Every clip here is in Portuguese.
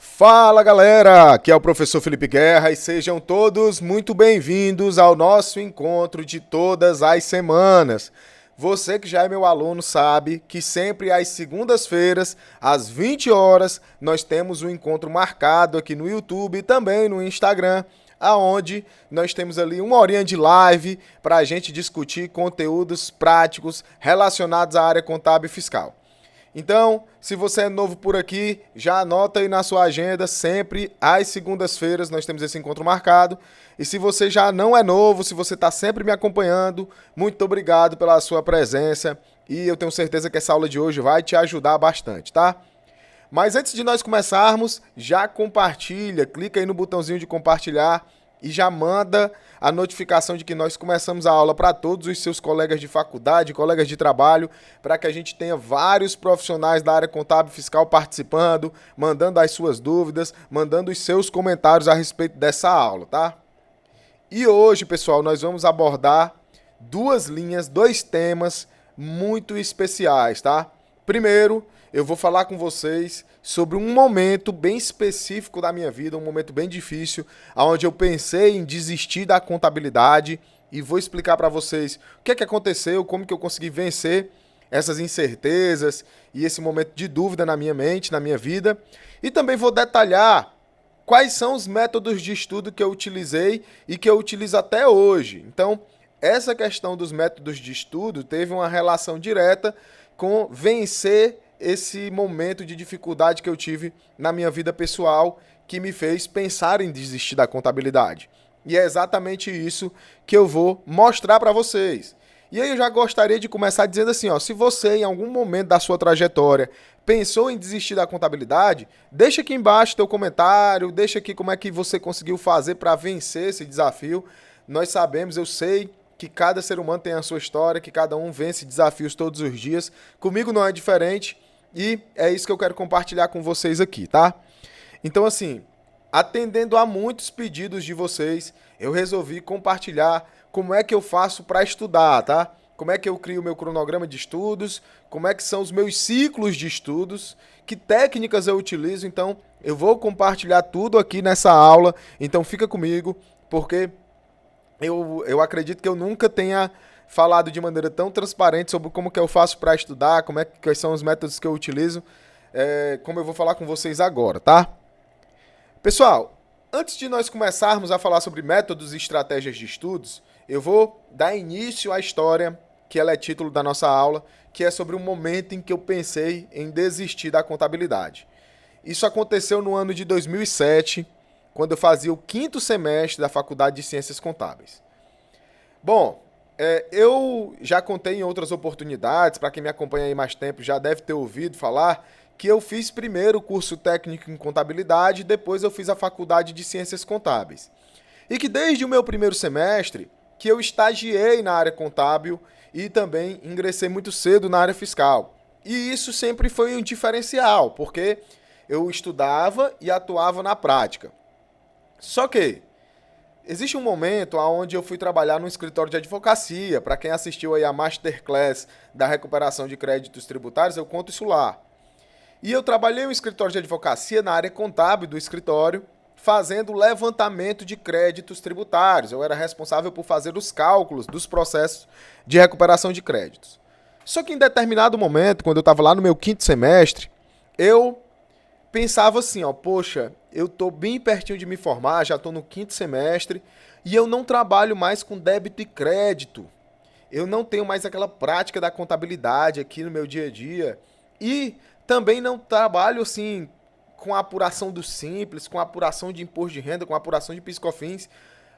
Fala galera, aqui é o professor Felipe Guerra e sejam todos muito bem-vindos ao nosso encontro de todas as semanas. Você que já é meu aluno sabe que sempre às segundas-feiras, às 20 horas, nós temos um encontro marcado aqui no YouTube e também no Instagram, aonde nós temos ali uma horinha de live para a gente discutir conteúdos práticos relacionados à área contábil e fiscal. Então, se você é novo por aqui, já anota aí na sua agenda, sempre às segundas-feiras nós temos esse encontro marcado. E se você já não é novo, se você está sempre me acompanhando, muito obrigado pela sua presença e eu tenho certeza que essa aula de hoje vai te ajudar bastante, tá? Mas antes de nós começarmos, já compartilha, clica aí no botãozinho de compartilhar e já manda a notificação de que nós começamos a aula para todos os seus colegas de faculdade, colegas de trabalho, para que a gente tenha vários profissionais da área contábil e fiscal participando, mandando as suas dúvidas, mandando os seus comentários a respeito dessa aula, tá? E hoje, pessoal, nós vamos abordar duas linhas, dois temas muito especiais, tá? Primeiro, eu vou falar com vocês sobre um momento bem específico da minha vida, um momento bem difícil, onde eu pensei em desistir da contabilidade e vou explicar para vocês o que é que aconteceu, como que eu consegui vencer essas incertezas e esse momento de dúvida na minha mente, na minha vida. E também vou detalhar quais são os métodos de estudo que eu utilizei e que eu utilizo até hoje. Então, essa questão dos métodos de estudo teve uma relação direta com vencer esse momento de dificuldade que eu tive na minha vida pessoal que me fez pensar em desistir da contabilidade. E é exatamente isso que eu vou mostrar para vocês. E aí eu já gostaria de começar dizendo assim, ó, se você em algum momento da sua trajetória pensou em desistir da contabilidade, deixa aqui embaixo teu comentário, deixa aqui como é que você conseguiu fazer para vencer esse desafio. Nós sabemos, eu sei que cada ser humano tem a sua história, que cada um vence desafios todos os dias. Comigo não é diferente. E é isso que eu quero compartilhar com vocês aqui, tá? Então, assim, atendendo a muitos pedidos de vocês, eu resolvi compartilhar como é que eu faço para estudar, tá? Como é que eu crio meu cronograma de estudos, como é que são os meus ciclos de estudos, que técnicas eu utilizo. Então, eu vou compartilhar tudo aqui nessa aula. Então, fica comigo, porque eu acredito que eu nunca tenha falado de maneira tão transparente sobre como que eu faço para estudar, quais são os métodos que eu utilizo, como eu vou falar com vocês agora, tá? Pessoal, antes de nós começarmos a falar sobre métodos e estratégias de estudos, eu vou dar início à história, que ela é título da nossa aula, que é sobre o momento em que eu pensei em desistir da contabilidade. Isso aconteceu no ano de 2007, quando eu fazia o 5º semestre da Faculdade de Ciências Contábeis. Bom, eu já contei em outras oportunidades, para quem me acompanha aí mais tempo já deve ter ouvido falar, que eu fiz primeiro o curso técnico em contabilidade e depois eu fiz a Faculdade de Ciências Contábeis. E que desde o meu primeiro semestre, que eu estagiei na área contábil e também ingressei muito cedo na área fiscal. E isso sempre foi um diferencial, porque eu estudava e atuava na prática. Só que existe um momento onde eu fui trabalhar no escritório de advocacia. Para quem assistiu aí a Masterclass da recuperação de créditos tributários, eu conto isso lá. E eu trabalhei no escritório de advocacia na área contábil do escritório, fazendo levantamento de créditos tributários. Eu era responsável por fazer os cálculos dos processos de recuperação de créditos. Só que em determinado momento, quando eu estava lá no meu 5º semestre, eu pensava assim, ó, poxa, eu tô bem pertinho de me formar, já tô no 5º semestre e eu não trabalho mais com débito e crédito. Eu não tenho mais aquela prática da contabilidade aqui no meu dia a dia e também não trabalho assim com a apuração do Simples, com a apuração de imposto de renda, com a apuração de PIS/COFINS.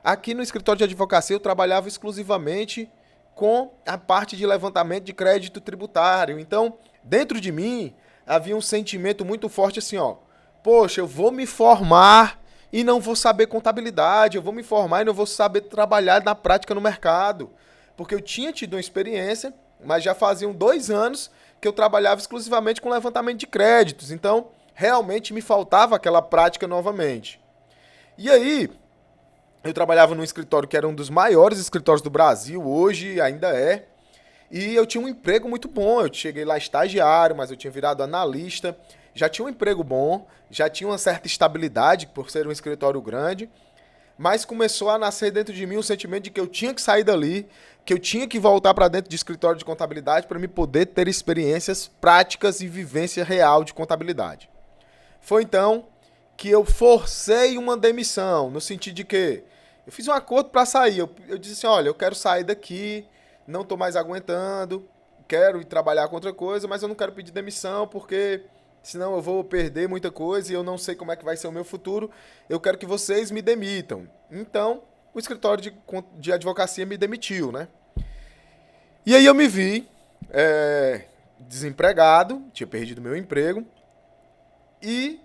Aqui no escritório de advocacia eu trabalhava exclusivamente com a parte de levantamento de crédito tributário. Então, dentro de mim havia um sentimento muito forte assim, ó. Poxa, eu vou me formar e não vou saber contabilidade. Eu vou me formar e não vou saber trabalhar na prática no mercado. Porque eu tinha tido uma experiência, mas já faziam 2 anos que eu trabalhava exclusivamente com levantamento de créditos. Então, realmente me faltava aquela prática novamente. E aí, eu trabalhava num escritório que era um dos maiores escritórios do Brasil, hoje ainda é. E eu tinha um emprego muito bom. Eu cheguei lá estagiário, mas eu tinha virado analista. Já tinha um emprego bom, já tinha uma certa estabilidade por ser um escritório grande. Mas começou a nascer dentro de mim um sentimento de que eu tinha que sair dali, que eu tinha que voltar para dentro de escritório de contabilidade para me poder ter experiências práticas e vivência real de contabilidade. Foi então que eu forcei uma demissão, no sentido de que eu fiz um acordo para sair. Eu disse assim, olha, eu quero sair daqui, não estou mais aguentando, quero ir trabalhar com outra coisa, mas eu não quero pedir demissão porque senão eu vou perder muita coisa e eu não sei como é que vai ser o meu futuro. Eu quero que vocês me demitam. Então, o escritório de advocacia me demitiu, né? E aí eu me vi desempregado, tinha perdido meu emprego e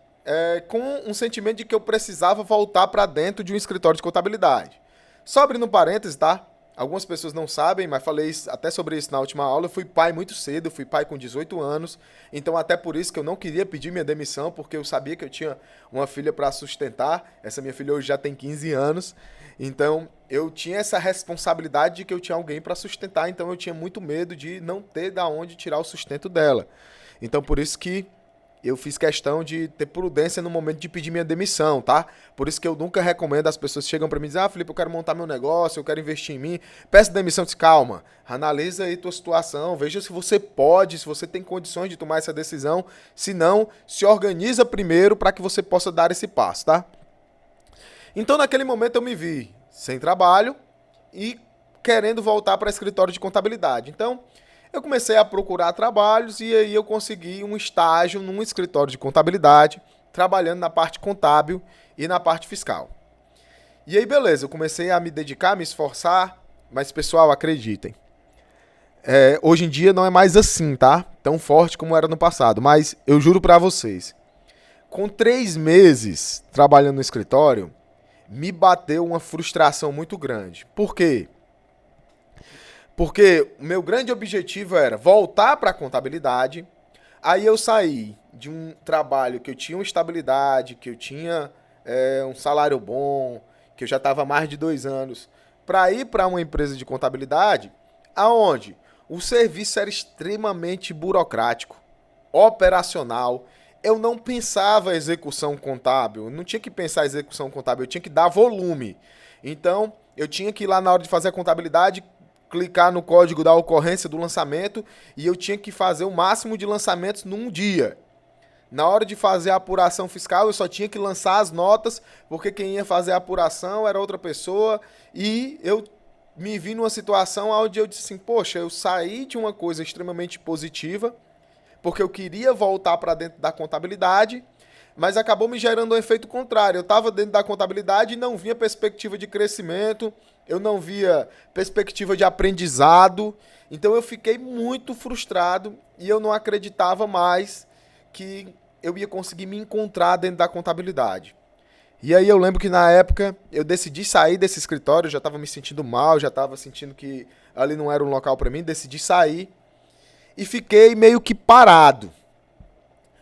com um sentimento de que eu precisava voltar para dentro de um escritório de contabilidade. Só abrindo um parênteses, tá? Algumas pessoas não sabem, mas falei até sobre isso na última aula. Eu fui pai muito cedo, eu fui pai com 18 anos. Então, até por isso que eu não queria pedir minha demissão, porque eu sabia que eu tinha uma filha para sustentar. Essa minha filha hoje já tem 15 anos. Então, eu tinha essa responsabilidade de que eu tinha alguém para sustentar. Então, eu tinha muito medo de não ter da onde tirar o sustento dela. Então, por isso que eu fiz questão de ter prudência no momento de pedir minha demissão, tá? Por isso que eu nunca recomendo, as pessoas chegam pra mim e dizem, Felipe, eu quero montar meu negócio, eu quero investir em mim. Peço demissão, diz, calma, analisa aí tua situação, veja se você pode, se você tem condições de tomar essa decisão. Se não, se organiza primeiro para que você possa dar esse passo, tá? Então, naquele momento eu me vi sem trabalho e querendo voltar para escritório de contabilidade. Então, eu comecei a procurar trabalhos e aí eu consegui um estágio num escritório de contabilidade, trabalhando na parte contábil e na parte fiscal. E aí, beleza, eu comecei a me dedicar, a me esforçar, mas, pessoal, acreditem. Hoje em dia não é mais assim, tá? Tão forte como era no passado, mas eu juro pra vocês, com 3 meses trabalhando no escritório, me bateu uma frustração muito grande. Por quê? Porque o meu grande objetivo era voltar para a contabilidade. Aí eu saí de um trabalho que eu tinha uma estabilidade, que eu tinha um salário bom, que eu já estava há mais de 2 anos, para ir para uma empresa de contabilidade, aonde o serviço era extremamente burocrático, operacional. Eu não pensava execução contábil, eu não tinha que pensar execução contábil, eu tinha que dar volume. Então, eu tinha que ir lá na hora de fazer a contabilidade, clicar no código da ocorrência do lançamento e eu tinha que fazer o máximo de lançamentos num dia. Na hora de fazer a apuração fiscal, eu só tinha que lançar as notas, porque quem ia fazer a apuração era outra pessoa, e eu me vi numa situação onde eu disse assim, poxa, eu saí de uma coisa extremamente positiva, porque eu queria voltar para dentro da contabilidade, mas acabou me gerando um efeito contrário. Eu estava dentro da contabilidade e não via perspectiva de crescimento, eu não via perspectiva de aprendizado, então eu fiquei muito frustrado e eu não acreditava mais que eu ia conseguir me encontrar dentro da contabilidade. E aí eu lembro que na época eu decidi sair desse escritório, eu já estava me sentindo mal, já estava sentindo que ali não era um local para mim, decidi sair e fiquei meio que parado.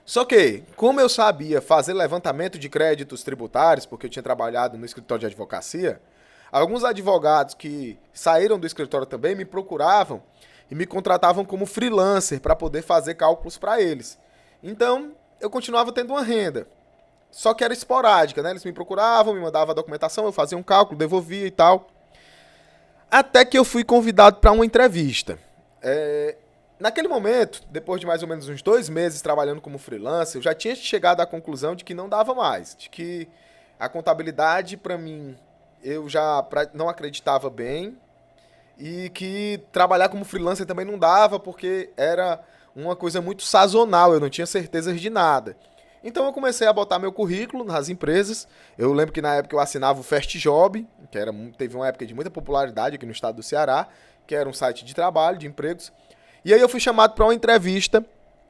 Só que, como eu sabia fazer levantamento de créditos tributários, porque eu tinha trabalhado no escritório de advocacia, alguns advogados que saíram do escritório também me procuravam e me contratavam como freelancer para poder fazer cálculos para eles. Então, eu continuava tendo uma renda. Só que era esporádica, né? Eles me procuravam, me mandavam a documentação, eu fazia um cálculo, devolvia e tal. Até que eu fui convidado para uma entrevista. Naquele momento, depois de mais ou menos uns 2 meses trabalhando como freelancer, eu já tinha chegado à conclusão de que não dava mais. De que a contabilidade, para mim, eu já não acreditava bem. E que trabalhar como freelancer também não dava, porque era uma coisa muito sazonal, eu não tinha certezas de nada. Então eu comecei a botar meu currículo nas empresas. Eu lembro que na época eu assinava o Fast Job, que teve uma época de muita popularidade aqui no estado do Ceará, que era um site de trabalho, de empregos. E aí eu fui chamado para uma entrevista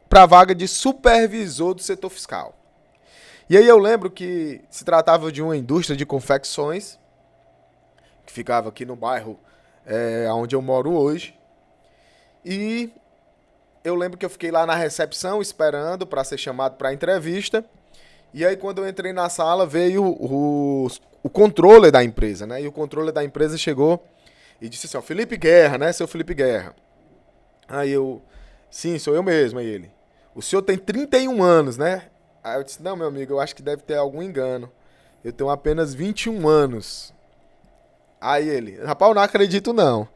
para a vaga de supervisor do setor fiscal. E aí eu lembro que se tratava de uma indústria de confecções, que ficava aqui no bairro onde eu moro hoje. E eu lembro que eu fiquei lá na recepção esperando para ser chamado para a entrevista. E aí quando eu entrei na sala veio o controller da empresa, né? E o controller da empresa chegou e disse assim, ó, Felipe Guerra, né? Seu Felipe Guerra. Aí eu, sim, sou eu mesmo. Aí ele, o senhor tem 31 anos, né? Aí eu disse, não, meu amigo, eu acho que deve ter algum engano. Eu tenho apenas 21 anos. Aí ele, rapaz, eu não acredito não.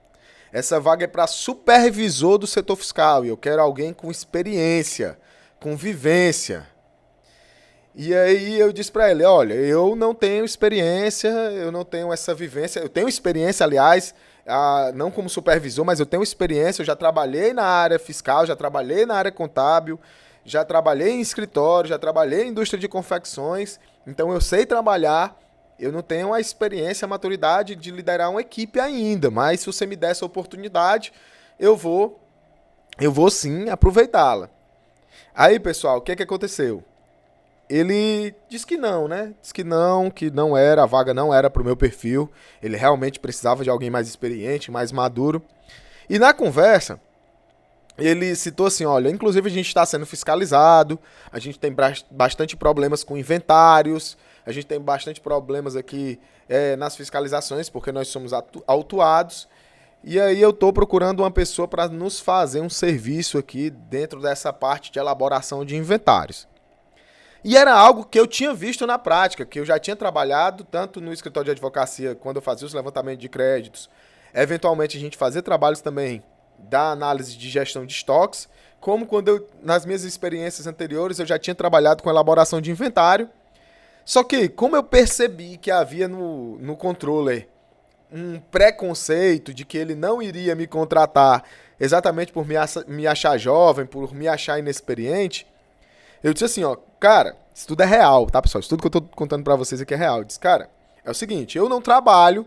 Essa vaga é para supervisor do setor fiscal e eu quero alguém com experiência, com vivência. E aí eu disse para ele, olha, eu não tenho experiência, eu não tenho essa vivência. Eu tenho experiência, aliás, não como supervisor, mas eu tenho experiência. Eu já trabalhei na área fiscal, já trabalhei na área contábil, já trabalhei em escritório, já trabalhei em indústria de confecções. Então eu sei trabalhar. Eu não tenho a experiência, a maturidade de liderar uma equipe ainda, mas se você me der essa oportunidade, eu vou, eu vou sim aproveitá-la. Aí, pessoal, o que é que aconteceu? Ele disse que não, né? Disse que não era, a vaga não era pro meu perfil. Ele realmente precisava de alguém mais experiente, mais maduro. E na conversa, ele citou assim, olha, inclusive a gente está sendo fiscalizado, a gente tem bastante problemas com inventários, a gente tem bastante problemas aqui nas fiscalizações, porque nós somos autuados. E aí eu estou procurando uma pessoa para nos fazer um serviço aqui dentro dessa parte de elaboração de inventários. E era algo que eu tinha visto na prática, que eu já tinha trabalhado tanto no escritório de advocacia, quando eu fazia os levantamentos de créditos. Eventualmente a gente fazia trabalhos também da análise de gestão de estoques, como quando eu, nas minhas experiências anteriores, eu já tinha trabalhado com elaboração de inventário. Só que, como eu percebi que havia no controller um preconceito de que ele não iria me contratar exatamente por me achar jovem, por me achar inexperiente, eu disse assim, ó, cara, isso tudo é real, tá, pessoal? Isso tudo que eu tô contando pra vocês aqui é real. Eu disse, cara, é o seguinte, eu não trabalho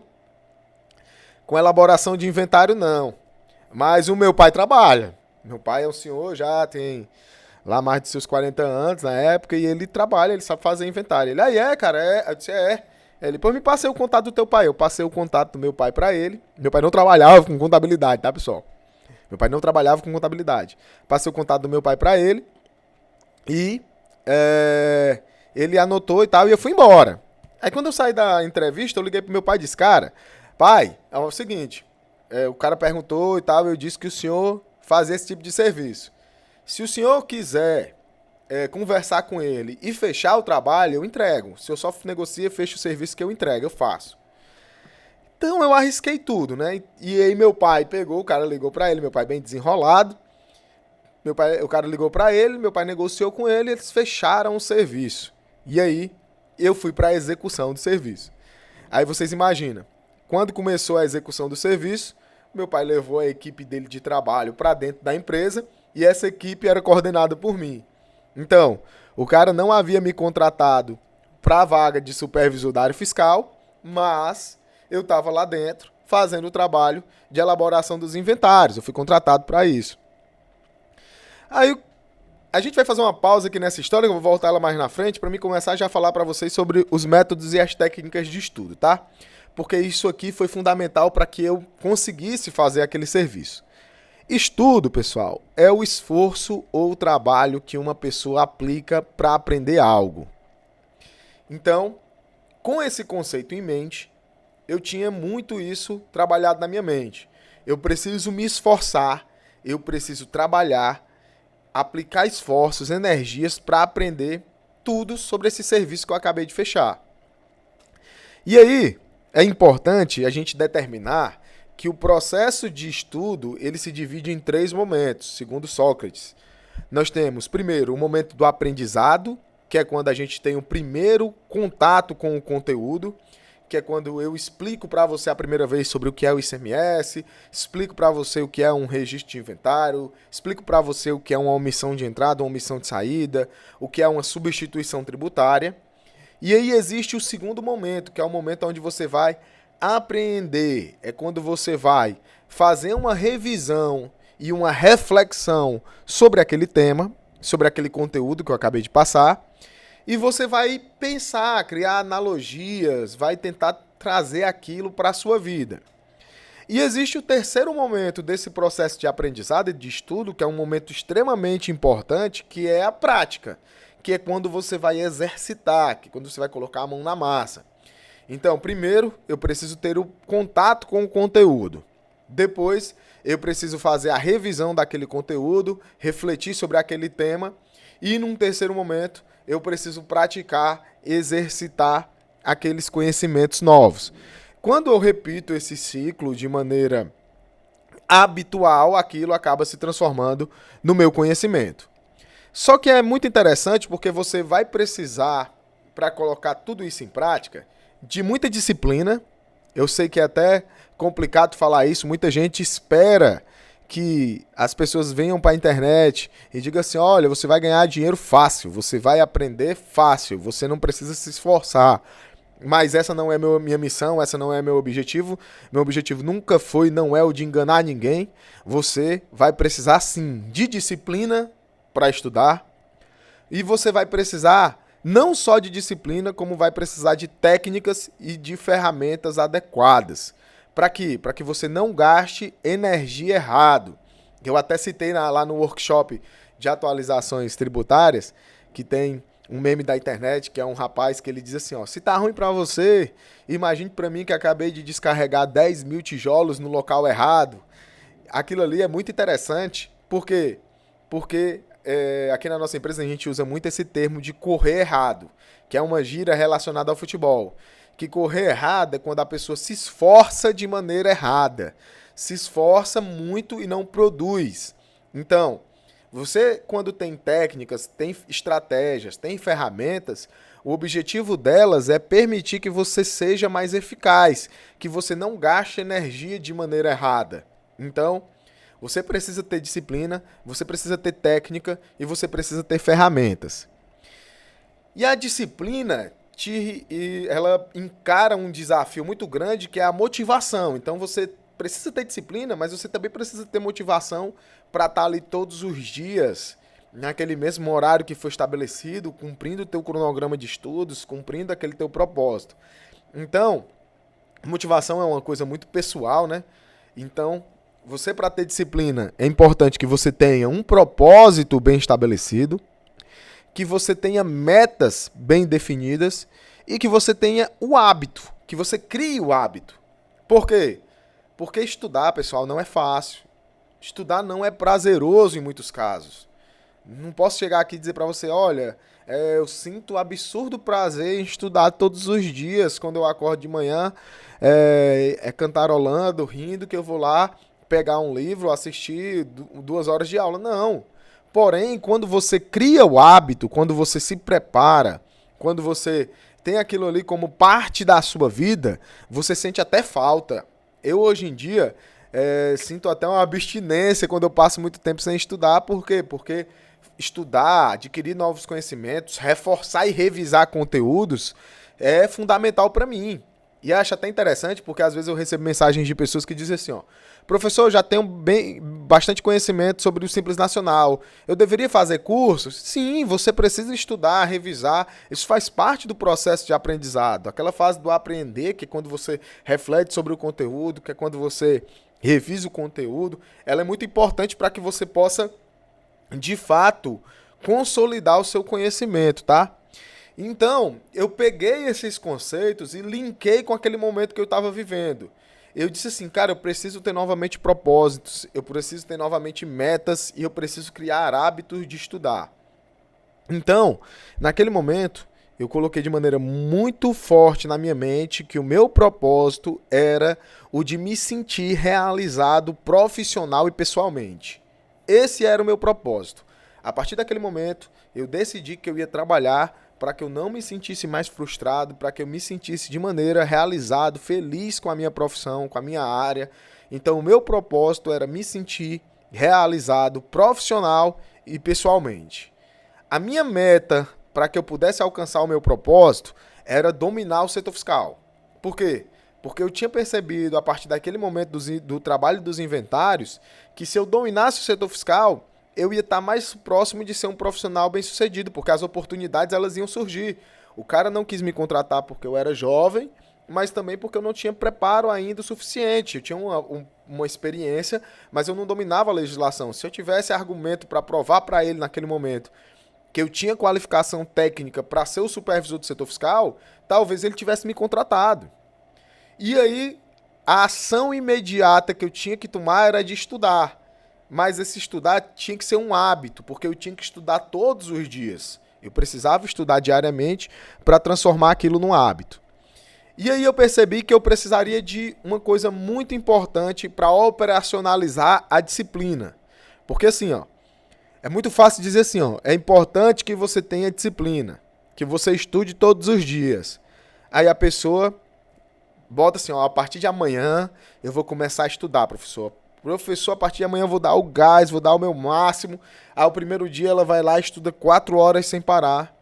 com elaboração de inventário, não. Mas o meu pai trabalha. Meu pai é um senhor, já tem lá mais de seus 40 anos na época, e ele trabalha, ele sabe fazer inventário. Ele, aí cara, é. Eu disse, é. Ele, pô, me passei o contato do teu pai. Eu passei o contato do meu pai pra ele. Meu pai não trabalhava com contabilidade, tá, pessoal? Meu pai não trabalhava com contabilidade. Passei o contato do meu pai pra ele. E ele anotou e tal, e eu fui embora. Aí quando eu saí da entrevista, eu liguei pro meu pai e disse, cara, pai, é o seguinte, o cara perguntou e tal, eu disse que o senhor fazia esse tipo de serviço. Se o senhor quiser conversar com ele e fechar o trabalho, eu entrego. Se eu só negocio, fecho o serviço que eu entrego, eu faço. Então eu arrisquei tudo, né? E aí meu pai pegou, o cara ligou pra ele, meu pai bem desenrolado. O cara ligou pra ele, meu pai negociou com ele, eles fecharam o serviço. E aí eu fui pra execução do serviço. Aí vocês imaginam, quando começou a execução do serviço, meu pai levou a equipe dele de trabalho pra dentro da empresa e essa equipe era coordenada por mim. Então, o cara não havia me contratado para a vaga de supervisor da área fiscal, mas eu estava lá dentro fazendo o trabalho de elaboração dos inventários. Eu fui contratado para isso. Aí a gente vai fazer uma pausa aqui nessa história, eu vou voltar ela mais na frente para mim começar já a falar para vocês sobre os métodos e as técnicas de estudo, tá? Porque isso aqui foi fundamental para que eu conseguisse fazer aquele serviço. Estudo, pessoal, é o esforço ou trabalho que uma pessoa aplica para aprender algo. Então, com esse conceito em mente, eu tinha muito isso trabalhado na minha mente. Eu preciso me esforçar, eu preciso trabalhar, aplicar esforços, energias para aprender tudo sobre esse serviço que eu acabei de fechar. E aí, é importante a gente determinar que o processo de estudo ele se divide em 3 momentos, segundo Sócrates. Nós temos, primeiro, o momento do aprendizado, que é quando a gente tem o primeiro contato com o conteúdo, que é quando eu explico para você a primeira vez sobre o que é o ICMS, explico para você o que é um registro de inventário, explico para você o que é uma omissão de entrada, uma omissão de saída, o que é uma substituição tributária. E aí existe o segundo momento, que é o momento onde você vai aprender. É quando você vai fazer uma revisão e uma reflexão sobre aquele tema, sobre aquele conteúdo que eu acabei de passar, e você vai pensar, criar analogias, vai tentar trazer aquilo para a sua vida. E existe o terceiro momento desse processo de aprendizado e de estudo, que é um momento extremamente importante, que é a prática, que é quando você vai exercitar, que é quando você vai colocar a mão na massa. Então, primeiro, eu preciso ter o contato com o conteúdo. Depois, eu preciso fazer a revisão daquele conteúdo, refletir sobre aquele tema. E num terceiro momento, eu preciso praticar, exercitar aqueles conhecimentos novos. Quando eu repito esse ciclo de maneira habitual, aquilo acaba se transformando no meu conhecimento. Só que é muito interessante porque você vai precisar, para colocar tudo isso em prática, de muita disciplina. Eu sei que é até complicado falar isso, muita gente espera que as pessoas venham para a internet e digam assim, olha, você vai ganhar dinheiro fácil, você vai aprender fácil, você não precisa se esforçar. Mas essa não é minha missão, essa não é meu objetivo. Meu objetivo nunca foi, não é o de enganar ninguém. Você vai precisar sim de disciplina para estudar. E você vai precisar não só de disciplina, como vai precisar de técnicas e de ferramentas adequadas. Para quê? Para que você não gaste energia errado. Eu até citei lá no workshop de atualizações tributárias, que tem um meme da internet, que é um rapaz que ele diz assim, ó, se tá ruim para você, imagine para mim que acabei de descarregar 10 mil tijolos no local errado. Aquilo ali é muito interessante, por quê? Porque aqui na nossa empresa a gente usa muito esse termo de correr errado, que é uma gíria relacionada ao futebol. Que correr errado é quando a pessoa se esforça de maneira errada, se esforça muito e não produz. Então, você, quando tem técnicas, tem estratégias, tem ferramentas, o objetivo delas é permitir que você seja mais eficaz, que você não gaste energia de maneira errada. Então, você precisa ter disciplina, você precisa ter técnica e você precisa ter ferramentas. E a disciplina, ela encara um desafio muito grande, que é a motivação. Então, você precisa ter disciplina, mas você também precisa ter motivação para estar ali todos os dias, naquele mesmo horário que foi estabelecido, cumprindo o teu cronograma de estudos, cumprindo aquele teu propósito. Então, motivação é uma coisa muito pessoal, né? Então, você para ter disciplina, é importante que você tenha um propósito bem estabelecido, que você tenha metas bem definidas e que você tenha o hábito, que você crie o hábito. Por quê? Porque estudar, pessoal, não é fácil. Estudar não é prazeroso em muitos casos. Não posso chegar aqui e dizer para você, olha, eu sinto absurdo prazer em estudar todos os dias, quando eu acordo de manhã, cantarolando, rindo, que eu vou lá pegar um livro, assistir 2 horas de aula. Não. Porém, quando você cria o hábito, quando você se prepara, quando você tem aquilo ali como parte da sua vida, você sente até falta. Eu, hoje em dia, sinto até uma abstinência quando eu passo muito tempo sem estudar. Por quê? Porque estudar, adquirir novos conhecimentos, reforçar e revisar conteúdos é fundamental para mim. E acho até interessante porque às vezes eu recebo mensagens de pessoas que dizem assim, ó, professor, eu já tenho bastante conhecimento sobre o Simples Nacional. Eu deveria fazer cursos? Sim, você precisa estudar, revisar. Isso faz parte do processo de aprendizado. Aquela fase do aprender, que é quando você reflete sobre o conteúdo, que é quando você revisa o conteúdo, ela é muito importante para que você possa, de fato, consolidar o seu conhecimento, tá? Então, eu peguei esses conceitos e linkei com aquele momento que eu estava vivendo. Eu disse assim, cara, eu preciso ter novamente propósitos, eu preciso ter novamente metas e eu preciso criar hábitos de estudar. Então, naquele momento, eu coloquei de maneira muito forte na minha mente que o meu propósito era o de me sentir realizado profissional e pessoalmente. Esse era o meu propósito. A partir daquele momento, eu decidi que eu ia trabalhar para que eu não me sentisse mais frustrado, para que eu me sentisse de maneira realizado, feliz com a minha profissão, com a minha área. Então, o meu propósito era me sentir realizado profissional e pessoalmente. A minha meta para que eu pudesse alcançar o meu propósito era dominar o setor fiscal. Por quê? Porque eu tinha percebido, a partir daquele momento do trabalho dos inventários, que se eu dominasse o setor fiscal, eu ia estar mais próximo de ser um profissional bem-sucedido, porque as oportunidades elas iam surgir. O cara não quis me contratar porque eu era jovem, mas também porque eu não tinha preparo ainda o suficiente. Eu tinha uma experiência, mas eu não dominava a legislação. Se eu tivesse argumento para provar para ele naquele momento que eu tinha qualificação técnica para ser o supervisor do setor fiscal, talvez ele tivesse me contratado. E aí, a ação imediata que eu tinha que tomar era de estudar. Mas esse estudar tinha que ser um hábito, porque eu tinha que estudar todos os dias. Eu precisava estudar diariamente para transformar aquilo num hábito. E aí eu percebi que eu precisaria de uma coisa muito importante para operacionalizar a disciplina. Porque assim, ó, é muito fácil dizer assim, ó, é importante que você tenha disciplina, que você estude todos os dias. Aí a pessoa bota assim, ó, a partir de amanhã eu vou começar a estudar, professor. Professor, a partir de amanhã eu vou dar o gás, vou dar o meu máximo. Aí o primeiro dia ela vai lá e estuda 4 horas sem parar.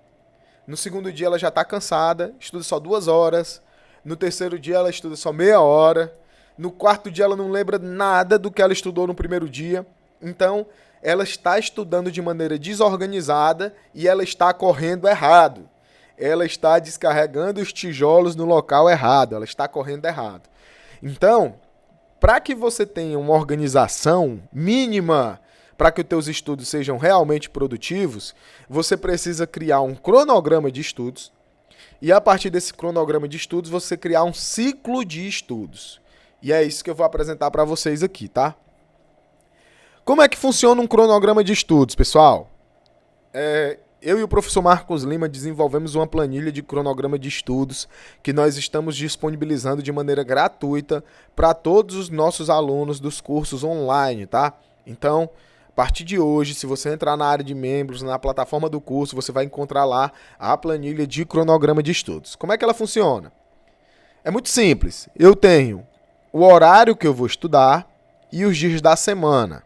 No segundo dia ela já está cansada, estuda só 2 horas. No terceiro dia ela estuda só meia hora. No quarto dia ela não lembra nada do que ela estudou no primeiro dia. Então, ela está estudando de maneira desorganizada e ela está correndo errado. Ela está descarregando os tijolos no local errado. Ela está correndo errado. Então, para que você tenha uma organização mínima para que os teus estudos sejam realmente produtivos, você precisa criar um cronograma de estudos e a partir desse cronograma de estudos você criar um ciclo de estudos. E é isso que eu vou apresentar para vocês aqui, tá? Como é que funciona um cronograma de estudos, pessoal? Eu e o professor Marcos Lima desenvolvemos uma planilha de cronograma de estudos que nós estamos disponibilizando de maneira gratuita para todos os nossos alunos dos cursos online, tá? Então, a partir de hoje, se você entrar na área de membros, na plataforma do curso, você vai encontrar lá a planilha de cronograma de estudos. Como é que ela funciona? É muito simples. Eu tenho o horário que eu vou estudar e os dias da semana.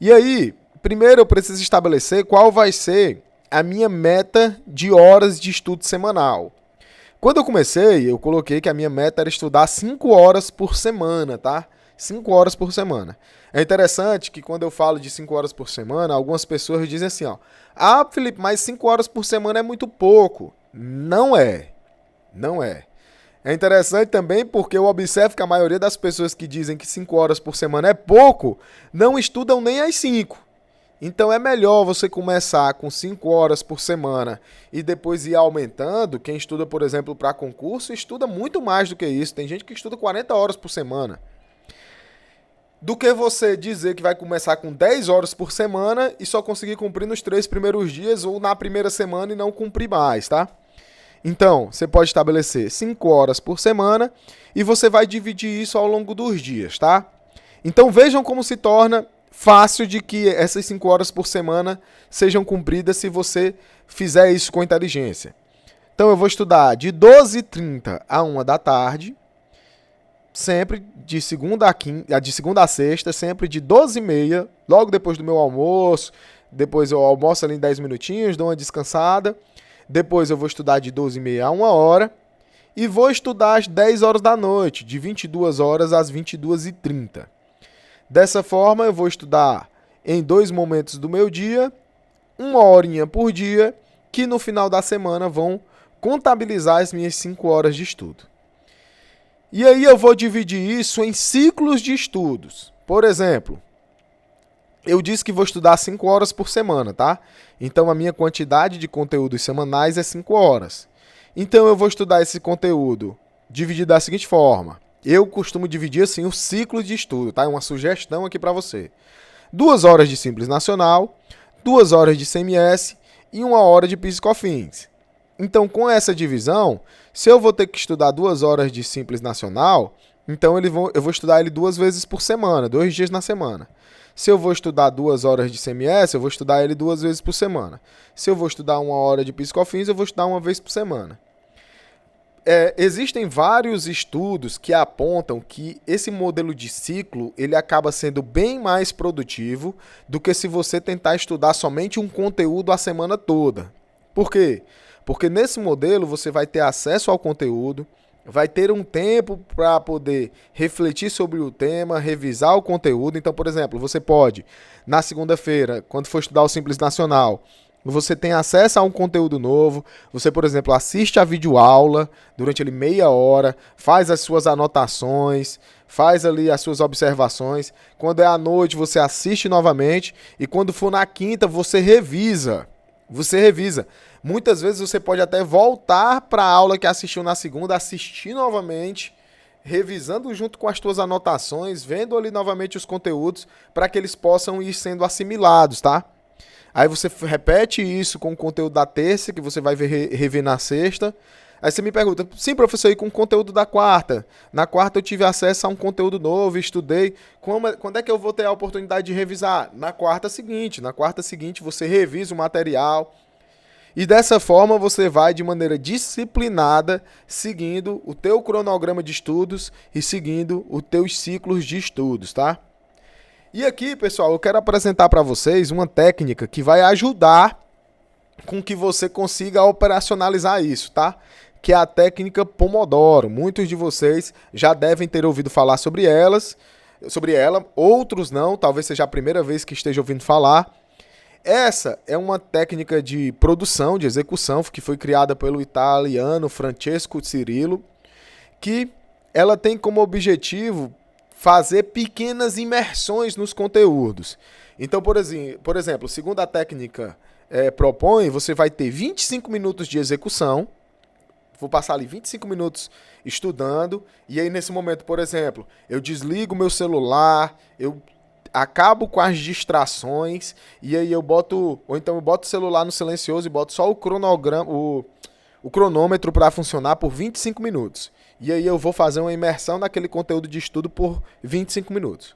E aí, primeiro eu preciso estabelecer qual vai ser a minha meta de horas de estudo semanal. Quando eu comecei, eu coloquei que a minha meta era estudar 5 horas por semana, tá? 5 horas por semana. É interessante que quando eu falo de 5 horas por semana, algumas pessoas dizem assim, ó, ah, Felipe, mas 5 horas por semana é muito pouco. Não é. Não é. É interessante também porque eu observo que a maioria das pessoas que dizem que 5 horas por semana é pouco, não estudam nem as 5. Então é melhor você começar com 5 horas por semana e depois ir aumentando. Quem estuda, por exemplo, para concurso, estuda muito mais do que isso. Tem gente que estuda 40 horas por semana. Do que você dizer que vai começar com 10 horas por semana e só conseguir cumprir nos 3 primeiros dias ou na primeira semana e não cumprir mais, tá? Então, você pode estabelecer 5 horas por semana e você vai dividir isso ao longo dos dias, tá? Então vejam como se torna fácil de que essas 5 horas por semana sejam cumpridas se você fizer isso com inteligência. Então eu vou estudar de 12h30 a 1 da tarde, sempre de segunda a sexta, sempre de 12h30, logo depois do meu almoço. Depois eu almoço ali em 10 minutinhos, dou uma descansada. Depois eu vou estudar de 12h30 a 1 hora e vou estudar às 10 horas da noite, de 22 horas às 22h30. Dessa forma, eu vou estudar em 2 momentos do meu dia, 1 horinha por dia, que no final da semana vão contabilizar as minhas 5 horas de estudo. E aí eu vou dividir isso em ciclos de estudos. Por exemplo, eu disse que vou estudar 5 horas por semana, tá? Então a minha quantidade de conteúdos semanais é 5 horas. Então eu vou estudar esse conteúdo dividido da seguinte forma. Eu costumo dividir assim o ciclo de estudo, tá? É uma sugestão aqui para você. 2 horas de Simples Nacional, 2 horas de CMS e 1 hora de Psicofins. Então, com essa divisão, se eu vou ter que estudar 2 horas de Simples Nacional, então eu vou estudar ele 2 vezes por semana, 2 dias na semana. Se eu vou estudar 2 horas de CMS, eu vou estudar ele 2 vezes por semana. Se eu vou estudar 1 hora de Psicofins, eu vou estudar 1 vez por semana. Existem vários estudos que apontam que esse modelo de ciclo ele acaba sendo bem mais produtivo do que se você tentar estudar somente um conteúdo a semana toda. Por quê? Porque nesse modelo você vai ter acesso ao conteúdo, vai ter um tempo para poder refletir sobre o tema, revisar o conteúdo. Então, por exemplo, você pode, na segunda-feira, quando for estudar o Simples Nacional, você tem acesso a um conteúdo novo, você, por exemplo, assiste a videoaula durante ali meia hora, faz as suas anotações, faz ali as suas observações. Quando é à noite, você assiste novamente e quando for na quinta, você revisa. Você revisa. Muitas vezes você pode até voltar para a aula que assistiu na segunda, assistir novamente revisando junto com as tuas anotações, vendo ali novamente os conteúdos para que eles possam ir sendo assimilados, tá? Aí você repete isso com o conteúdo da terça, que você vai rever na sexta. Aí você me pergunta, sim, professor, e com o conteúdo da quarta? Na quarta eu tive acesso a um conteúdo novo, estudei. Quando é que eu vou ter a oportunidade de revisar? Na quarta seguinte. Na quarta seguinte você revisa o material. E dessa forma você vai de maneira disciplinada, seguindo o teu cronograma de estudos e seguindo os teus ciclos de estudos, tá? E aqui, pessoal, eu quero apresentar para vocês uma técnica que vai ajudar com que você consiga operacionalizar isso, tá? Que é a técnica Pomodoro. Muitos de vocês já devem ter ouvido falar sobre ela, outros não, talvez seja a primeira vez que esteja ouvindo falar. Essa é uma técnica de produção, de execução, que foi criada pelo italiano Francesco Cirillo, que ela tem como objetivo fazer pequenas imersões nos conteúdos. Então, por exemplo, segundo a técnica propõe, você vai ter 25 minutos de execução, vou passar ali 25 minutos estudando, e aí nesse momento, por exemplo, eu desligo meu celular, eu acabo com as distrações, e aí eu boto o celular no silencioso e boto só o cronômetro para funcionar por 25 minutos. E aí eu vou fazer uma imersão naquele conteúdo de estudo por 25 minutos.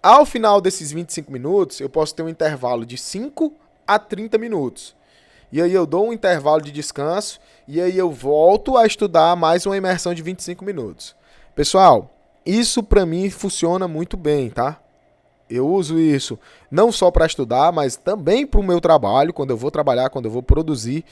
Ao final desses 25 minutos, eu posso ter um intervalo de 5 a 30 minutos. E aí eu dou um intervalo de descanso e aí eu volto a estudar mais uma imersão de 25 minutos. Pessoal, isso para mim funciona muito bem, tá? Eu uso isso não só para estudar, mas também para o meu trabalho, quando eu vou trabalhar, quando eu vou produzir.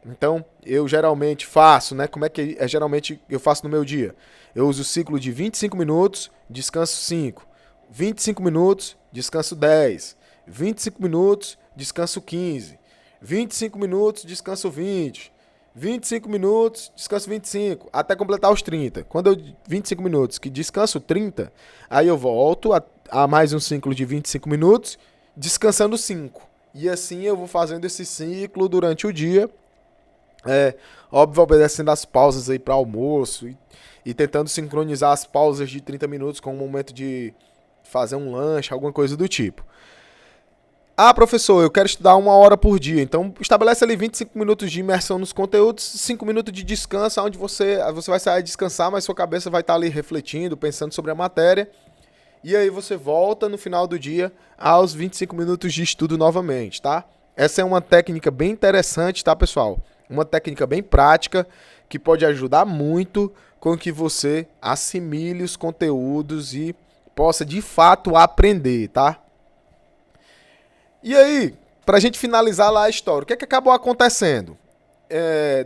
Então, eu geralmente faço, né? Como é que geralmente eu faço no meu dia? Eu uso o ciclo de 25 minutos, descanso 5. 25 minutos, descanso 10. 25 minutos, descanso 15. 25 minutos, descanso 20. 25 minutos, descanso 25, até completar os 30. Quando eu 25 minutos que descanso 30, aí eu volto a mais um ciclo de 25 minutos, descansando 5. E assim eu vou fazendo esse ciclo durante o dia. Óbvio, obedecendo as pausas aí para almoço e tentando sincronizar as pausas de 30 minutos com o momento de fazer um lanche, alguma coisa do tipo. Ah, professor, eu quero estudar 1 hora por dia. Então, estabelece ali 25 minutos de imersão nos conteúdos, 5 minutos de descanso, onde você vai sair descansar, mas sua cabeça vai estar ali refletindo, pensando sobre a matéria. E aí você volta no final do dia aos 25 minutos de estudo novamente, tá? Essa é uma técnica bem interessante, tá, pessoal? Uma técnica bem prática que pode ajudar muito com que você assimile os conteúdos e possa, de fato, aprender, tá? E aí, pra gente finalizar lá a história, o que é que acabou acontecendo?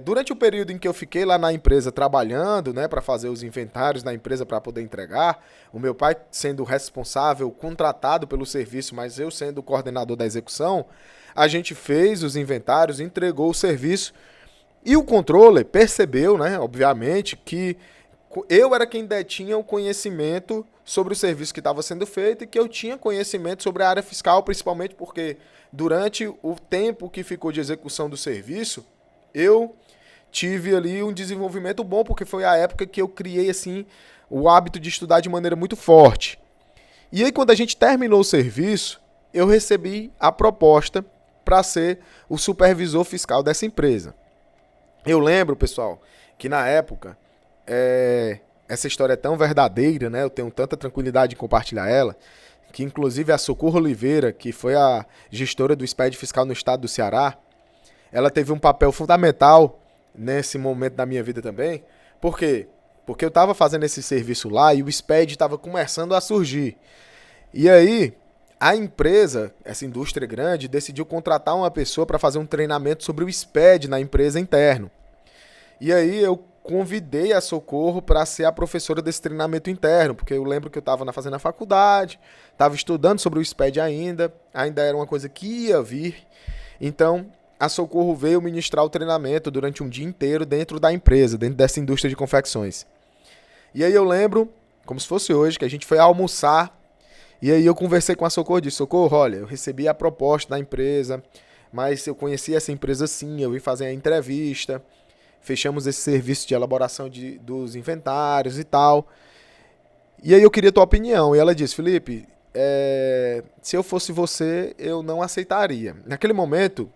Durante o período em que eu fiquei lá na empresa trabalhando, né, para fazer os inventários na empresa para poder entregar, o meu pai sendo responsável, contratado pelo serviço, mas eu sendo o coordenador da execução, a gente fez os inventários, entregou o serviço e o controller percebeu, né, obviamente, que eu era quem detinha o conhecimento sobre o serviço que estava sendo feito e que eu tinha conhecimento sobre a área fiscal, principalmente porque durante o tempo que ficou de execução do serviço, eu tive ali um desenvolvimento bom, porque foi a época que eu criei assim o hábito de estudar de maneira muito forte. E aí, quando a gente terminou o serviço, eu recebi a proposta para ser o supervisor fiscal dessa empresa. Eu lembro, pessoal, que na época, essa história é tão verdadeira, né? Eu tenho tanta tranquilidade em compartilhar ela, que inclusive a Socorro Oliveira, que foi a gestora do SPED fiscal no estado do Ceará, ela teve um papel fundamental nesse momento da minha vida também. Por quê? Porque eu estava fazendo esse serviço lá e o SPED estava começando a surgir. E aí, a empresa, essa indústria grande, decidiu contratar uma pessoa para fazer um treinamento sobre o SPED na empresa interno. E aí eu convidei a Socorro para ser a professora desse treinamento interno, porque eu lembro que eu estava fazendo a faculdade, estava estudando sobre o SPED ainda era uma coisa que ia vir. Então, a Socorro veio ministrar o treinamento durante um dia inteiro dentro da empresa, dentro dessa indústria de confecções. E aí eu lembro, como se fosse hoje, que a gente foi almoçar, e aí eu conversei com a Socorro e disse: Socorro, olha, eu recebi a proposta da empresa, mas eu conheci essa empresa sim, eu vim fazer a entrevista, fechamos esse serviço de elaboração dos inventários e tal. E aí eu queria tua opinião. E ela disse, Felipe, se eu fosse você, eu não aceitaria. Naquele momento,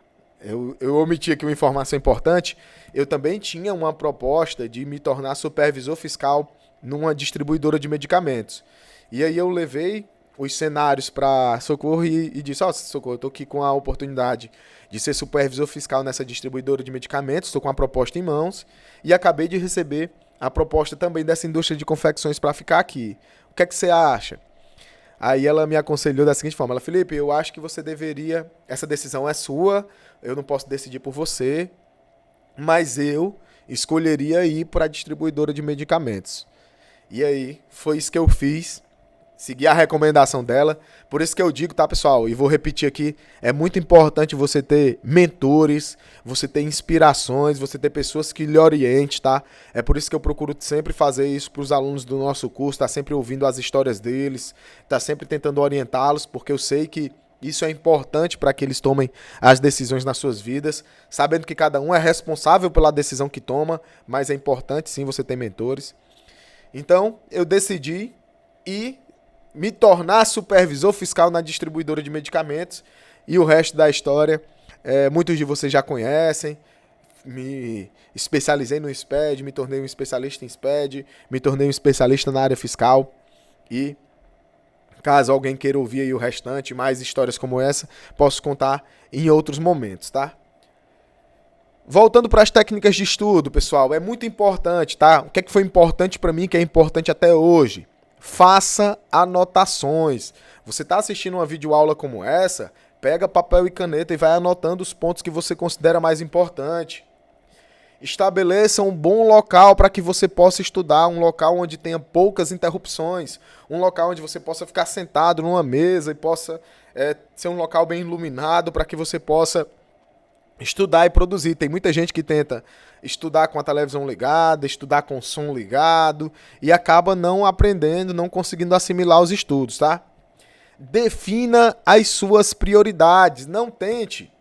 eu omiti aqui uma informação importante, eu também tinha uma proposta de me tornar supervisor fiscal numa distribuidora de medicamentos. E aí eu levei os cenários para Socorro e disse, Socorro, eu estou aqui com a oportunidade de ser supervisor fiscal nessa distribuidora de medicamentos, estou com a proposta em mãos e acabei de receber a proposta também dessa indústria de confecções para ficar aqui. O que é que você acha? Aí ela me aconselhou da seguinte forma, Felipe, eu acho que você deveria, essa decisão é sua, eu não posso decidir por você, mas eu escolheria ir para a distribuidora de medicamentos. E aí, foi isso que eu fiz, segui a recomendação dela, por isso que eu digo, tá, pessoal, e vou repetir aqui, é muito importante você ter mentores, você ter inspirações, você ter pessoas que lhe orientem, tá? É por isso que eu procuro sempre fazer isso para os alunos do nosso curso, tá sempre ouvindo as histórias deles, tá sempre tentando orientá-los, porque eu sei que isso é importante para que eles tomem as decisões nas suas vidas, sabendo que cada um é responsável pela decisão que toma, mas é importante sim você ter mentores. Então, eu decidi ir me tornar supervisor fiscal na distribuidora de medicamentos e o resto da história, muitos de vocês já conhecem. Me especializei no SPED, me tornei um especialista em SPED, me tornei um especialista na área fiscal e caso alguém queira ouvir aí o restante, mais histórias como essa, posso contar em outros momentos, tá? Voltando para as técnicas de estudo, pessoal, é muito importante, tá? O que é que foi importante para mim, que é importante até hoje? Faça anotações. Você está assistindo uma videoaula como essa, pega papel e caneta e vai anotando os pontos que você considera mais importante. Estabeleça um bom local para que você possa estudar, um local onde tenha poucas interrupções, um local onde você possa ficar sentado numa mesa e possa ser um local bem iluminado para que você possa estudar e produzir. Tem muita gente que tenta estudar com a televisão ligada, estudar com o som ligado e acaba não aprendendo, não conseguindo assimilar os estudos, tá? Defina as suas prioridades. Não tente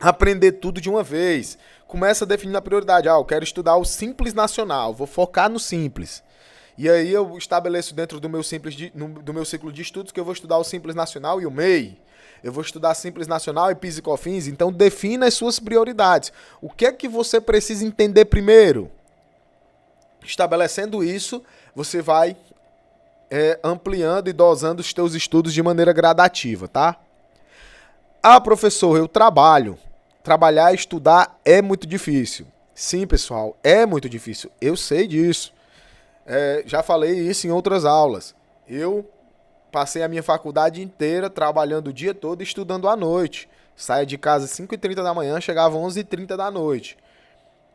aprender tudo de uma vez. Começa definindo a prioridade. Eu quero estudar o Simples Nacional, vou focar no Simples. E aí eu estabeleço dentro do meu ciclo de estudos que eu vou estudar o Simples Nacional e o MEI. Eu vou estudar Simples Nacional e PIS e COFINS, então defina as suas prioridades. O que é que você precisa entender primeiro? Estabelecendo isso, você vai ampliando e dosando os teus estudos de maneira gradativa, tá? Professor, eu trabalho. Trabalhar e estudar é muito difícil. Sim, pessoal, é muito difícil. Eu sei disso. Já falei isso em outras aulas. Eu passei a minha faculdade inteira trabalhando o dia todo e estudando à noite. Saía de casa às 5h30 da manhã, chegava às 11h30 da noite.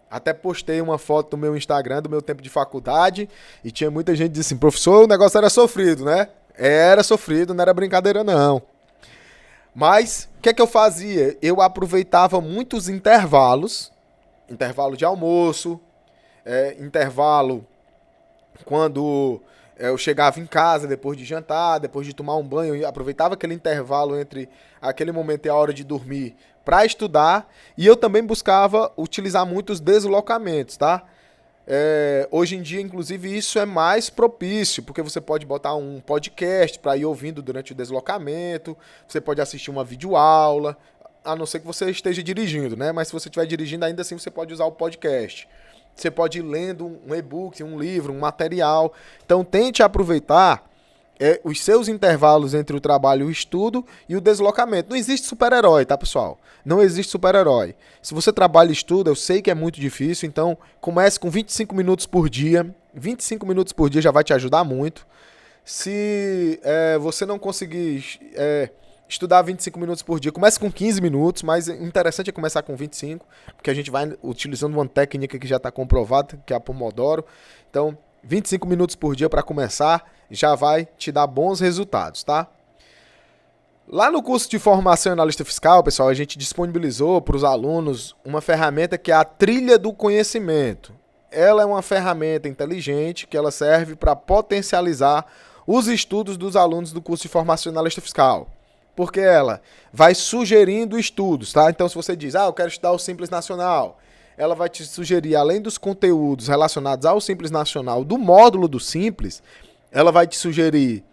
Até postei uma foto no meu Instagram do meu tempo de faculdade e tinha muita gente que disse assim, professor, o negócio era sofrido, né? Era sofrido, não era brincadeira não. Mas, o que é que eu fazia? Eu aproveitava muitos intervalos, intervalo de almoço, intervalo quando eu chegava em casa depois de jantar, depois de tomar um banho, eu aproveitava aquele intervalo entre aquele momento e a hora de dormir para estudar, e eu também buscava utilizar muitos deslocamentos, tá? Hoje em dia, inclusive, isso é mais propício, porque você pode botar um podcast para ir ouvindo durante o deslocamento, você pode assistir uma videoaula, a não ser que você esteja dirigindo, né? Mas se você estiver dirigindo, ainda assim você pode usar o podcast. Você pode ir lendo um e-book, um livro, um material. Então, tente aproveitar os seus intervalos entre o trabalho e o estudo e o deslocamento. Não existe super-herói, tá, pessoal? Não existe super-herói. Se você trabalha e estuda, eu sei que é muito difícil, então comece com 25 minutos por dia. 25 minutos por dia já vai te ajudar muito. Se você não conseguir estudar 25 minutos por dia, comece com 15 minutos, mas o interessante é começar com 25, porque a gente vai utilizando uma técnica que já está comprovada, que é a Pomodoro. Então, 25 minutos por dia para começar, já vai te dar bons resultados, tá? Lá no curso de formação em analista fiscal, pessoal, a gente disponibilizou para os alunos uma ferramenta que é a Trilha do Conhecimento. Ela é uma ferramenta inteligente que ela serve para potencializar os estudos dos alunos do curso de formação em analista fiscal. Porque ela vai sugerindo estudos, tá? Então, se você diz, eu quero estudar o Simples Nacional, ela vai te sugerir, além dos conteúdos relacionados ao Simples Nacional do módulo do Simples, ela vai te sugerir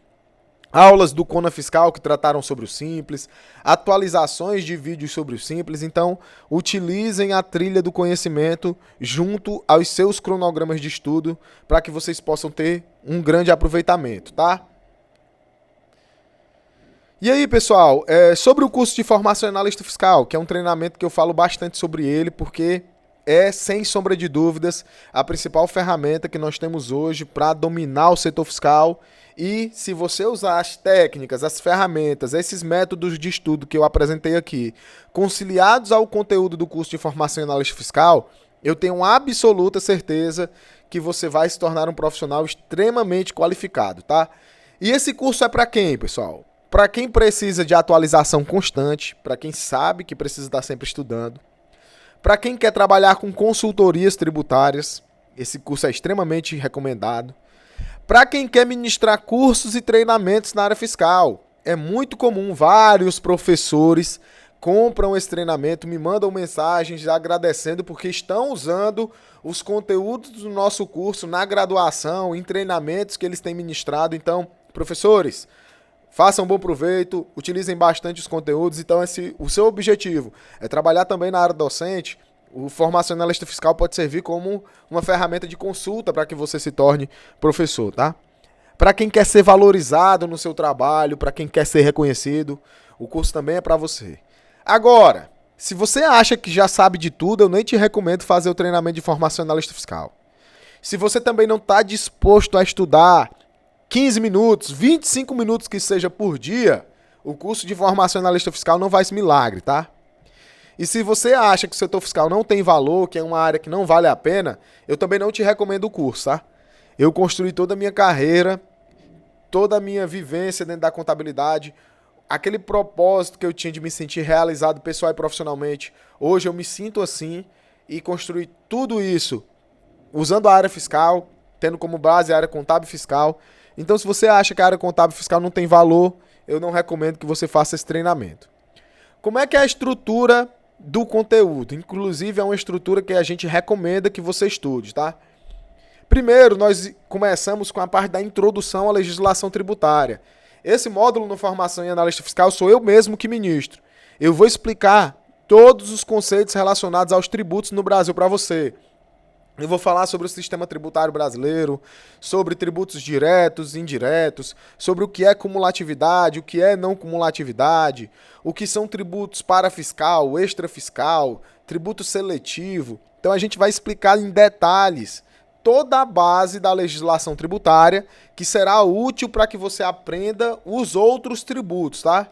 aulas do Cona Fiscal que trataram sobre o Simples, atualizações de vídeos sobre o Simples. Então, utilizem a trilha do conhecimento junto aos seus cronogramas de estudo para que vocês possam ter um grande aproveitamento, tá? E aí, pessoal, sobre o curso de formação em analista fiscal, que é um treinamento que eu falo bastante sobre ele, porque é, sem sombra de dúvidas, a principal ferramenta que nós temos hoje para dominar o setor fiscal. E se você usar as técnicas, as ferramentas, esses métodos de estudo que eu apresentei aqui, conciliados ao conteúdo do curso de formação em analista fiscal, eu tenho absoluta certeza que você vai se tornar um profissional extremamente qualificado, tá? E esse curso é para quem, pessoal? Para quem precisa de atualização constante, para quem sabe que precisa estar sempre estudando, para quem quer trabalhar com consultorias tributárias, esse curso é extremamente recomendado. Para quem quer ministrar cursos e treinamentos na área fiscal, é muito comum, vários professores compram esse treinamento, me mandam mensagens agradecendo porque estão usando os conteúdos do nosso curso na graduação, em treinamentos que eles têm ministrado. Então, professores, façam bom proveito, utilizem bastante os conteúdos. Então, o seu objetivo é trabalhar também na área docente. O Formação em Analista Fiscal pode servir como uma ferramenta de consulta para que você se torne professor, tá? Para quem quer ser valorizado no seu trabalho, para quem quer ser reconhecido, o curso também é para você. Agora, se você acha que já sabe de tudo, eu nem te recomendo fazer o treinamento de Formação em Analista Fiscal. Se você também não está disposto a estudar 15 minutos, 25 minutos que seja por dia, o curso de Formação em Analista Fiscal não vai ser milagre, tá? E se você acha que o setor fiscal não tem valor, que é uma área que não vale a pena, eu também não te recomendo o curso, tá? Eu construí toda a minha carreira, toda a minha vivência dentro da contabilidade, aquele propósito que eu tinha de me sentir realizado pessoal e profissionalmente. Hoje eu me sinto assim e construí tudo isso usando a área fiscal, tendo como base a área contábil e fiscal. Então, se você acha que a área contábil e fiscal não tem valor, eu não recomendo que você faça esse treinamento. Como é que é a estrutura do conteúdo? Inclusive, é uma estrutura que a gente recomenda que você estude, tá? Primeiro, nós começamos com a parte da introdução à legislação tributária. Esse módulo no Formação em Analista Fiscal sou eu mesmo que ministro. Eu vou explicar todos os conceitos relacionados aos tributos no Brasil para você. Eu vou falar sobre o sistema tributário brasileiro, sobre tributos diretos e indiretos, sobre o que é cumulatividade, o que é não cumulatividade, o que são tributos parafiscal, extrafiscal, tributo seletivo. Então a gente vai explicar em detalhes toda a base da legislação tributária, que será útil para que você aprenda os outros tributos, tá?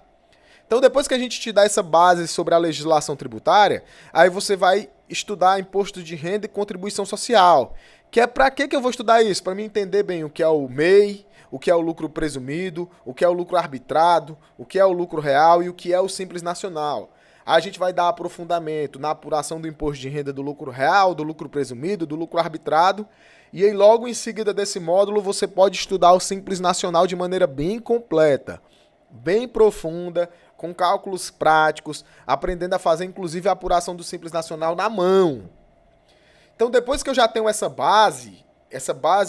Então, depois que a gente te dá essa base sobre a legislação tributária, aí você vai estudar imposto de renda e contribuição social. Que é para que eu vou estudar isso? Para mim entender bem o que é o MEI, o que é o lucro presumido, o que é o lucro arbitrado, o que é o lucro real e o que é o Simples Nacional. Aí a gente vai dar aprofundamento na apuração do imposto de renda do lucro real, do lucro presumido, do lucro arbitrado. E aí, logo em seguida desse módulo, você pode estudar o Simples Nacional de maneira bem completa, bem profunda, com cálculos práticos, aprendendo a fazer inclusive a apuração do Simples Nacional na mão. Então, depois que eu já tenho essa base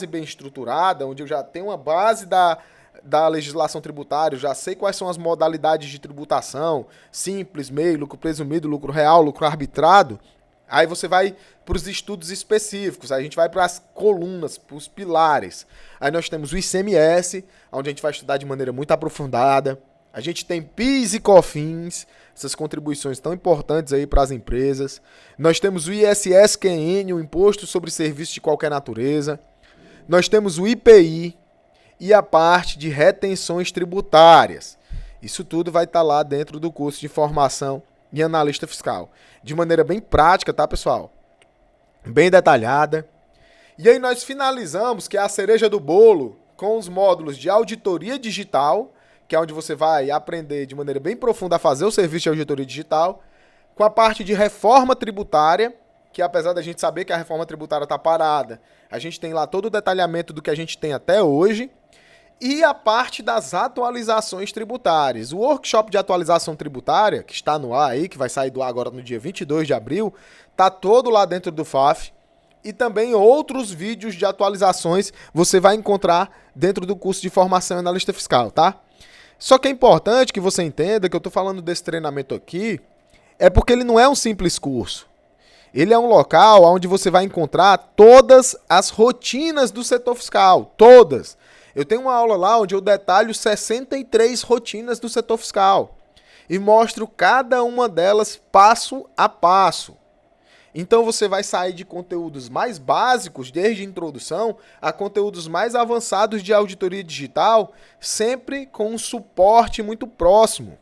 bem estruturada, onde eu já tenho uma base da legislação tributária, eu já sei quais são as modalidades de tributação, simples, MEI, lucro presumido, lucro real, lucro arbitrado, aí você vai para os estudos específicos, aí a gente vai para as colunas, para os pilares. Aí nós temos o ICMS, onde a gente vai estudar de maneira muito aprofundada. A gente tem PIS e COFINS, essas contribuições tão importantes aí para as empresas. Nós temos o ISS-QN, o Imposto sobre Serviços de Qualquer Natureza. Nós temos o IPI e a parte de retenções tributárias. Isso tudo vai estar lá dentro do curso de formação em analista fiscal. De maneira bem prática, tá, pessoal? Bem detalhada. E aí nós finalizamos, que é a cereja do bolo, com os módulos de auditoria digital, que é onde você vai aprender de maneira bem profunda a fazer o serviço de auditoria digital, com a parte de reforma tributária, que apesar da gente saber que a reforma tributária está parada, a gente tem lá todo o detalhamento do que a gente tem até hoje, e a parte das atualizações tributárias. O workshop de atualização tributária, que está no ar aí, que vai sair do ar agora no dia 22 de abril, tá todo lá dentro do FAF. E também outros vídeos de atualizações você vai encontrar dentro do curso de formação em analista fiscal, tá? Só que é importante que você entenda que eu estou falando desse treinamento aqui, é porque ele não é um simples curso. Ele é um local onde você vai encontrar todas as rotinas do setor fiscal, todas. Eu tenho uma aula lá onde eu detalho 63 rotinas do setor fiscal e mostro cada uma delas passo a passo. Então você vai sair de conteúdos mais básicos, desde a introdução, a conteúdos mais avançados de auditoria digital, sempre com um suporte muito próximo.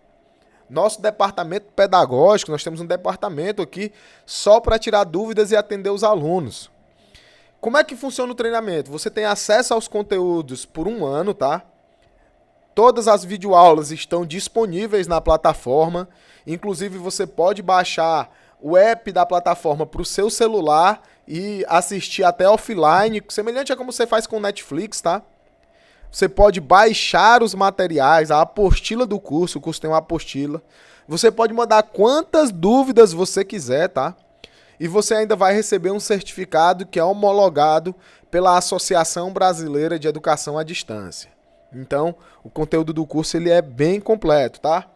Nosso departamento pedagógico, nós temos um departamento aqui só para tirar dúvidas e atender os alunos. Como é que funciona o treinamento? Você tem acesso aos conteúdos por 1 ano, tá? Todas as videoaulas estão disponíveis na plataforma. Inclusive, você pode baixar o app da plataforma para o seu celular e assistir até offline, semelhante a como você faz com o Netflix, tá? Você pode baixar os materiais, a apostila do curso, o curso tem uma apostila. Você pode mandar quantas dúvidas você quiser, tá? E você ainda vai receber um certificado que é homologado pela Associação Brasileira de Educação à Distância. Então, o conteúdo do curso ele é bem completo, tá?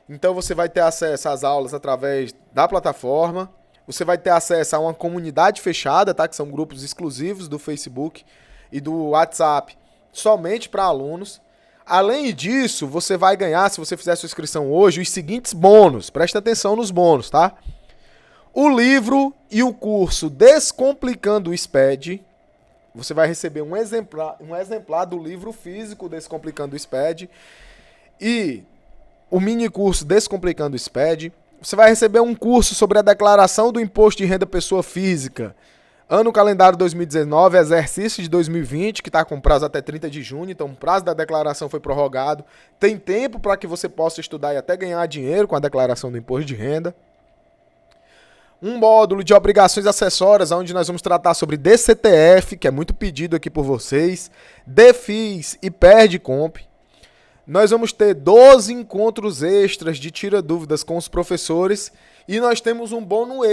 Então você vai ter acesso às aulas através da plataforma, você vai ter acesso a uma comunidade fechada, tá? Que são grupos exclusivos do Facebook e do WhatsApp, somente para alunos. Além disso, você vai ganhar, se você fizer sua inscrição hoje, os seguintes bônus. Presta atenção nos bônus, tá? O livro e o curso Descomplicando o SPED. Você vai receber um exemplar do livro físico Descomplicando o SPED e o mini curso Descomplicando o SPED. Você vai receber um curso sobre a declaração do imposto de renda pessoa física, ano calendário 2019, exercício de 2020, que está com prazo até 30 de junho, então o prazo da declaração foi prorrogado. Tem tempo para que você possa estudar e até ganhar dinheiro com a declaração do imposto de renda. Um módulo de obrigações acessórias, onde nós vamos tratar sobre DCTF, que é muito pedido aqui por vocês, DFIS e PERDCOMP. Nós vamos ter 12 encontros extras de tira dúvidas com os professores e nós temos um bônus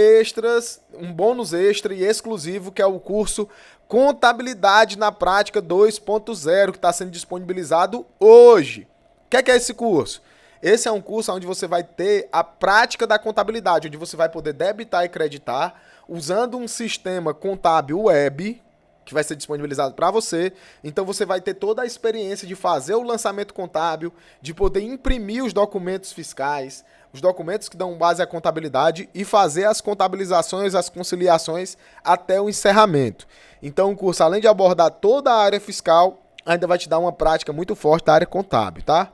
extra e exclusivo, que é o curso Contabilidade na Prática 2.0, que está sendo disponibilizado hoje. O que é esse curso? Esse é um curso onde você vai ter a prática da contabilidade, onde você vai poder debitar e creditar usando um sistema contábil web, que vai ser disponibilizado para você. Então você vai ter toda a experiência de fazer o lançamento contábil, de poder imprimir os documentos fiscais, os documentos que dão base à contabilidade e fazer as contabilizações, as conciliações até o encerramento. Então o curso, além de abordar toda a área fiscal, ainda vai te dar uma prática muito forte da área contábil, tá?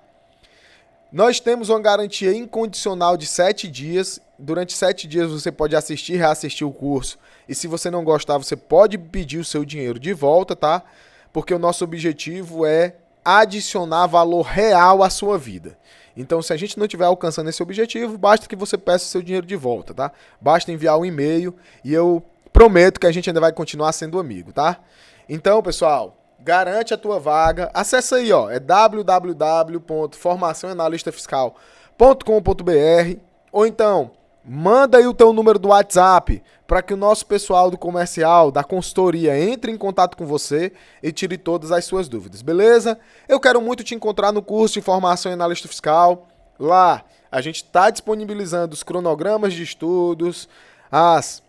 Nós temos uma garantia incondicional de 7 dias. Durante 7 dias você pode assistir e reassistir o curso. E se você não gostar, você pode pedir o seu dinheiro de volta, tá? Porque o nosso objetivo é adicionar valor real à sua vida. Então, se a gente não estiver alcançando esse objetivo, basta que você peça o seu dinheiro de volta, tá? Basta enviar um e-mail e eu prometo que a gente ainda vai continuar sendo amigo, tá? Então, pessoal, garante a tua vaga. Acessa aí, ó, é www.formaçãoanalistafiscal.com.br ou então manda aí o teu número do WhatsApp para que o nosso pessoal do comercial, da consultoria, entre em contato com você e tire todas as suas dúvidas, beleza? Eu quero muito te encontrar no curso de formação em analista fiscal. Lá a gente está disponibilizando os cronogramas de estudos, as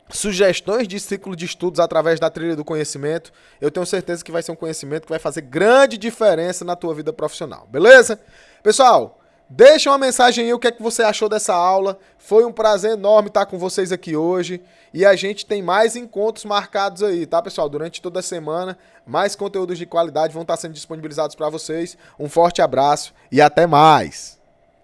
sugestões de ciclo de estudos através da trilha do conhecimento. Eu tenho certeza que vai ser um conhecimento que vai fazer grande diferença na tua vida profissional, beleza? Pessoal, deixa uma mensagem aí, o que é que você achou dessa aula. Foi um prazer enorme estar com vocês aqui hoje. E a gente tem mais encontros marcados aí, tá, pessoal? Durante toda a semana, mais conteúdos de qualidade vão estar sendo disponibilizados para vocês. Um forte abraço e até mais!